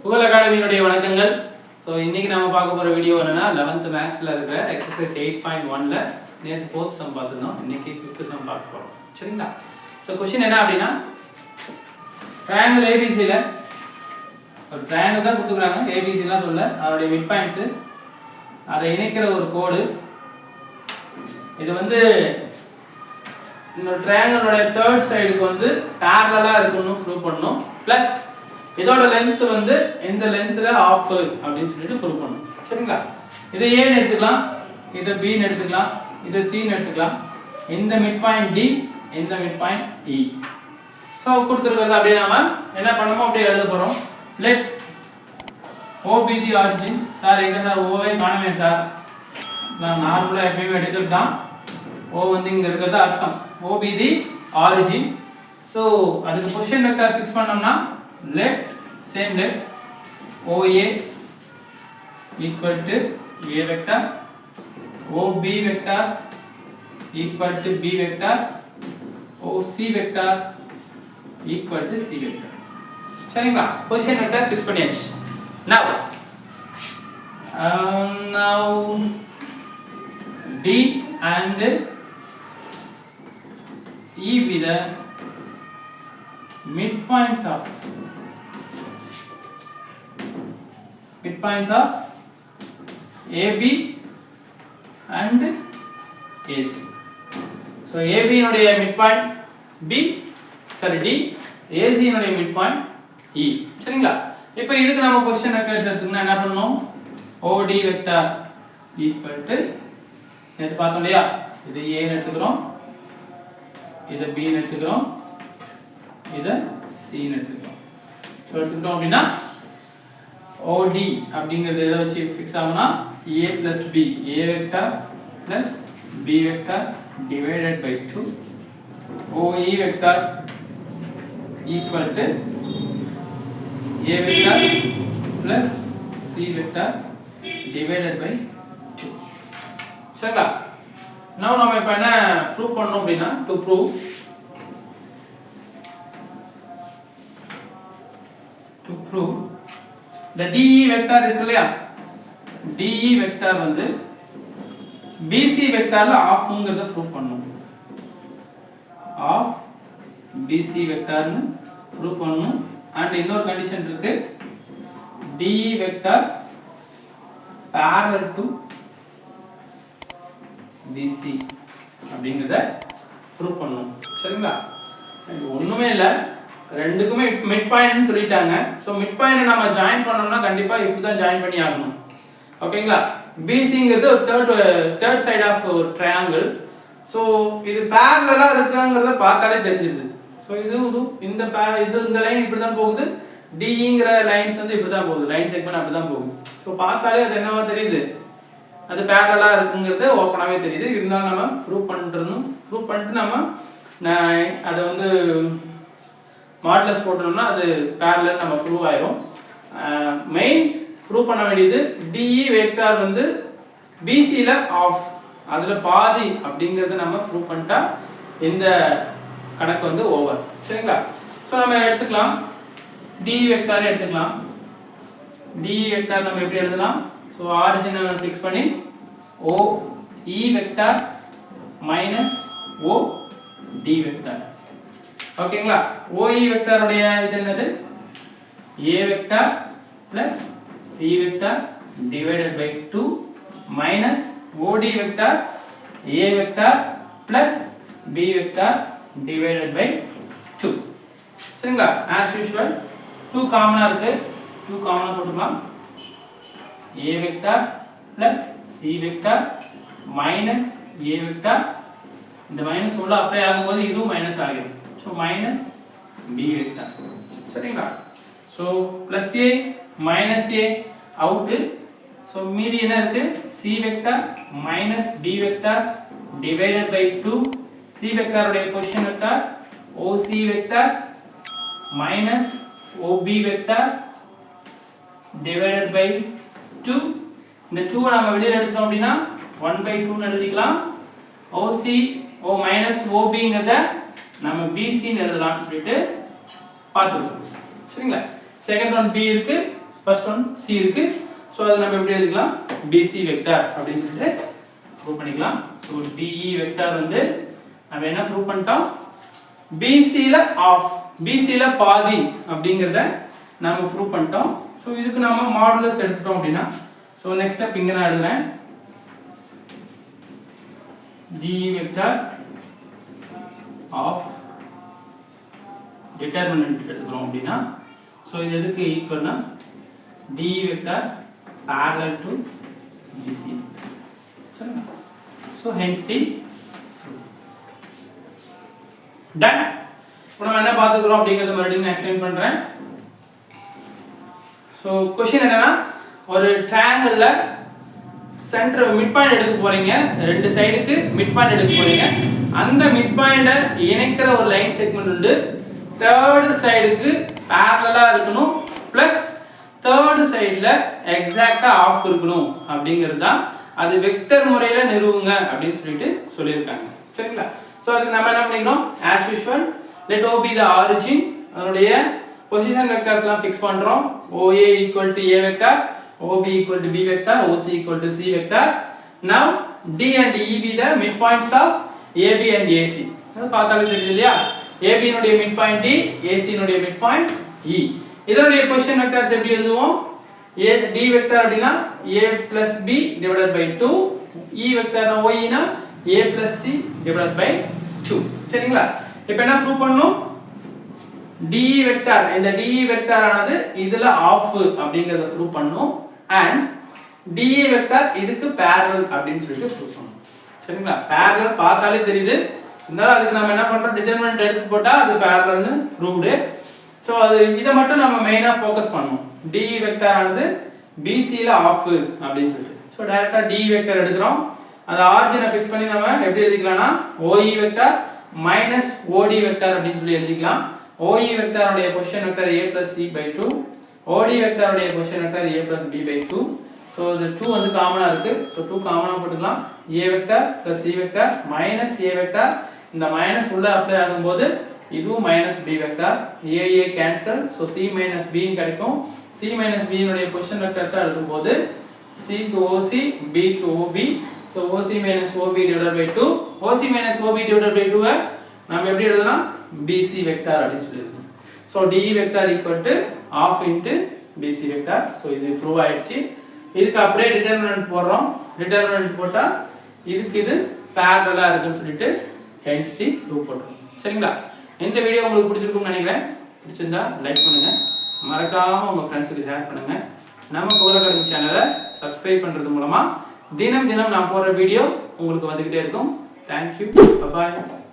புகழ் அகாடமியுடைய வணக்கங்கள். ஸோ இன்னைக்கு நம்ம பார்க்க போகிற வீடியோ என்னன்னா 11th மேக்ஸில் இருக்கிற எக்ஸசைஸ் 8.1ல நேற்று 4th சம் பார்த்துருந்தோம். இன்னைக்கு 5th சம் பார்க்க போகிறோம். சரிங்களா? ஸோ கொஸ்டின் என்ன அப்படின்னா, ட்ரையாங்கிள் ஏபிசியில் ஒரு ட்ரையாங்கிள் தான் கொடுத்துக்கிறாங்க. ஏபிசிலாம் சொல்ல அதோடைய மிட் பாயிண்ட்ஸு, அதை இணைக்கிற ஒரு கோடு. இது வந்து இந்த ட்ரையாங்கிளோட தேர்ட் சைடுக்கு வந்து பேரலலாக இருக்கணும்னு ப்ரூவ் பண்ணணும். ப்ளஸ் இதோட லென்த் வந்து இந்த லென்த்ல ஆஃப் அப்படின்னு சொல்லிட்டு ப்ரூவ் பண்ணணும். சரிங்களா? இதை ஏன்னு எடுத்துக்கலாம், இதை பின்னு எடுத்துக்கலாம், இதை சின்னு எடுத்துக்கலாம். இந்த மிட் பாயிண்ட் டி, இந்த மிட் பாயிண்ட் இ. ஸோ கொடுத்துருக்கிறது அப்படியே நாம என்ன பண்ணணுமோ அப்படியே எழுத போகிறோம். லெட் ஓபி தி ஆரிஜின். சார் எங்க சார் ஓவே காணுமே சார், நான் நார்மலாக எப்பயுமே எடுக்கிறது தான். ஓ வந்து இங்கே இருக்கிறது அர்த்தம். ஓபி தி ஆரிஜின். ஸோ அதுக்கு பொசிஷன் வெக்டார் ஃபிக்ஸ் பண்ணோம்னா let OA equal to A vector, OB vector equal to B vector, OC vector equal to C vector. சரிங்களா? பொசிஷன் வெக்டார் ஃபிக்ஸ் பண்ணியாச்சு. now D and E with the midpoints of AB and AC. So AB னுடைய midpoint B, sorry D, AC னுடைய midpoint E. சரிங்களா? இப்போ இதுக்கு நம்ம position vector எடுத்துக்கணும். என்ன பண்ணனும்? OD vector equal to, நேத்து பார்த்தோம் இல்லையா, இது A ன்னு எடுத்துக்கிறோம், இது B ன்னு எடுத்துக்கிறோம், இது C ன்னு எடுத்துக்கிறோம். ஸோ எடுத்துக்கிட்டோம் அப்படின்னா OD அப்படிங்கிறது எதை வச்சு ஃபிக்ஸ் ஆகும்னா A plus B, A vector plus B vector divided by 2, OE vector equal to A vector plus C vector divided by 2. சரிங்களா? now நம்ம இப்போ என்ன ப்ரூவ் பண்ணோம் அப்படின்னா, to prove the DE vector இருக்கு இல்லையா, DE vector வந்து BC vectorல ஆஃப்ங்கிறத ப்ரூவ் பண்ணணும். ஆஃப் BC vectorனு ப்ரூவ் பண்ணணும். அண்ட் இன்னொரு கண்டிஷன் இருக்கு, DE vector parallel to BC அப்படிங்கறத ப்ரூவ் பண்ணணும். சரிங்களா? இது ஒண்ணுமே இல்ல, ரெண்டுக்குமே மிட் பாயிண்ட்னு சொல்லிட்டாங்க. ஸோ மிட் பாயிண்ட் நம்ம ஜாயின் பண்ணோம்னா கண்டிப்பா இப்படி தான் ஜாயின் பண்ணி ஆகணும். ஓகேங்களா? BCங்கிறது ஒரு தேர்ட் சைடு ஆஃப் ஒரு ட்ரையாங்கிள். ஸோ இது பேரலலா இருக்குங்கிறத பார்த்தாலே தெரிஞ்சிருது. ஸோ இது இந்த லைன் இப்படி தான் போகுது, DEங்கிற லைன்ஸ் வந்து இப்படி தான் போகுது, லைன் செக்மெண்ட் அப்படி தான் போகுது. ஸோ பார்த்தாலே அது என்னவா தெரியுது, அது பேரலலா இருக்குங்கிறது ஓப்பனாவே தெரியுது. இருந்தாலும் நம்ம ப்ரூவ் பண்ணிட்டு நம்ம அதை வந்து மாடுலஸ் போட்டோம்னா அது பேரலல் நம்ம ப்ரூவ் ஆயிரும். மெயின் ப்ரூவ் பண்ண வேண்டியது DE வெக்டார் வந்து BCல ஆஃப், அதுல பாதி அப்படிங்கறத நம்ம ப்ரூவ் பண்ணிட்டா இந்த கணக்கு வந்து ஓவர். சரிங்களா? ஸோ நம்ம எடுத்துக்கலாம், DE வெக்டார் எடுத்துக்கலாம். DE வெக்டார் நம்ம எப்படி எழுதலாம்? ஸோ ஆரிஜினை ஃபிக்ஸ் பண்ணி OE vector minus OD vector. ஓகேங்களா? OE வெக்டார் உடைய இது என்னது? A vector plus C vector divided by 2 minus OD vector A vector plus B vector divided by 2. சரிங்களா? as usual 2 காமனா இருக்கு, 2 காமனா போட்டுக்கலாம். A vector plus C vector minus A vector, இந்த மைனஸ் உள்ள அப்ளை ஆகும்போது இதுவும் மைனஸ் ஆகிடும். So minus B vector. சரிங்களா? So plus A minus A out. So மீதி என்ன இருக்கு? C vector minus B vector divided by 2. C vector உடைய position vector OC vector minus OB vector divided by 2. இந்த 2 நாம வெளியில எடுத்தோம் அப்படின்னா 1/2 ன்னு எழுதிக்கலாம். OC O minus OBங்கறத நம்ம BC ன்னு எழுதலாம்னு சொல்லிட்டு பார்த்துக்கோங்க. சரிங்களா? செகண்ட் ஒன் B இருக்கு, ஃபர்ஸ்ட் ஒன் C இருக்கு. ஸோ அதை நம்ம எப்படி எழுதிக்கலாம், BC வெக்டார் அப்படின்னு சொல்லிட்டு ப்ரூவ் பண்ணிக்கலாம். ஸோ DE வெக்டார் வந்து நம்ம என்ன ப்ரூவ் பண்ணிட்டோம், BCல ஆஃப், BCல பாதி அப்படிங்கிறத நம்ம ப்ரூவ் பண்ணிட்டோம். ஸோ இதுக்கு நாம மாடுலஸ் எடுத்துட்டோம் அப்படின்னா, ஸோ நெக்ஸ்ட் ஸ்டெப் இங்கே நான் எழுதுறேன், DE வெக்டார் ஆஃப் டிட்டர்மினன்ட் எடுத்துக்கிறோம் அப்படின்னா, ஸோ இது எதுக்கு ஈக்குவல்னா DE vector parallel to BC. சரிங்களா? So hence the proof. Done. இப்போ நம்ம என்ன பார்த்துக்கிறோம் அப்படிங்கிறத மறுபடியும் நான் எக்ஸ்பிளைன் பண்ணுறேன். ஸோ கொஸ்டின் என்னன்னா, ஒரு ட்ரையாங்கிளில் சென்டர் மிட் பாயிண்ட் எடுக்க போறீங்க, ரெண்டு சைடுக்கு மிட் பாயிண்ட் எடுக்க போறீங்க. அந்த மிட் பாயிண்டை இணைக்கிற ஒரு லைன் செக்மெண்ட் உண்டு, தேர்ட் சைடுக்கு பேரலலா இருக்கணும், பிளஸ் தேர்ட் சைடுல எக்ஸாக்ட்டா ஆஃப் இருக்கணும் அப்படிங்கிறது தான். அது வெக்டர் முறையில நிறுவுங்க அப்படின்னு சொல்லிட்டு சொல்லியிருக்காங்க. சரிங்களா? ஸோ அதுக்கு நம்ம என்ன பண்ணிக்கிறோம், as usual let O be the origin, அதனுடைய பொசிஷன் வெக்டர்ஸ்லாம் ஃபிக்ஸ் பண்றோம். OA equal to A vector, OB equal to B vector, OC equal to C vector. Now D and E be the midpoints of AB and AC. அது பார்த்தாலே தெரியுது இல்லையா, AB னுடைய mid point D, AC னுடைய mid point E. இதனுடைய position vectors எப்படி எழுதுவோம், D vector அப்படினா A plus B divided by 2, E வெக்டர்னா Y னா A plus C divided by 2. சரிங்களா? இப்போ என்ன ப்ரூவ் பண்ணனும், DE வெக்டர், இந்த DE வெக்டர் ஆனது இதுல ஆஃப் அப்படிங்கறத ப்ரூவ் பண்ணனும், and DE வெக்டர் இதுக்கு parallel அப்படினு சொல்லிட்டு ப்ரூவ் பண்ணனும். சரிங்களா? parallel பார்த்தாலே தெரியுது, இருந்தாலும் அதுக்கு நம்ம என்ன பண்றோம், டிட்டர்மினன்ட் எடுத்து போட்டா அது parallelனு ப்ரூவ்டு. சோ அது இத மட்டும் நம்ம மெயினா ஃபோக்கஸ் பண்ணனும், DE வெக்டர் ஆனது BC ல ஆஃப் அப்படினு சொல்லிட்டு. சோ டைரக்ட்டா DE வெக்டர் எடுக்கறோம், அந்த ஆரிஜினை ஃபிக்ஸ் பண்ணி நம்ம எப்படி எழுதிக்கலாம்னா OE vector minus OD vector அப்படினு சொல்லி எழுதிக்கலாம். OE வெக்டர் உடைய position vector A plus C by 2, OD vector உடைய position vector A plus B by 2. So இந்த 2 வந்து காமனா இருக்கு, சோ 2 காமனா போட்டுக்கலாம். A vector plus C vector minus A vector, இந்த மைனஸ் உள்ள அப்ளை ஆகும்போது இதுவும் minus B vector, A cancel, so C minus B ன்னு கிடைக்கும். C minus B னுடைய பொசிஷன் வெக்டர்ஸா எழுதும்போது C to OC, B to OB, so OC minus OB divided by 2, OC minus OB divided by 2 நாம எப்படி எழுதலாம், BC vector அப்படினு சொல்லிருக்கோம். so DE vector equal to half into BC vector. so இது prove ஆயிடுச்சு. இதுக்கு அப்படியே determinant போடுறோம், determinant போட்டா இதுக்கு இது parallel-ஆ இருக்குன்னு சொல்லிட்டு hence the proof போடுறோம். சரிங்களா? இந்த வீடியோ உங்களுக்கு பிடிச்சிருக்கும்னு நினைக்கிறேன். பிடிச்சிருந்தா லைக் பண்ணுங்க, மறக்காம உங்க ஃப்ரெண்ட்ஸ்க்கு ஷேர் பண்ணுங்க. நம்ம கோர் அகாடமி சேனலை சப்ஸ்கிரைப் பண்றது மூலமா தினம் தினம் நான் போற வீடியோ உங்களுக்கு வந்துகிட்டே இருக்கும். Thank you. Bye bye.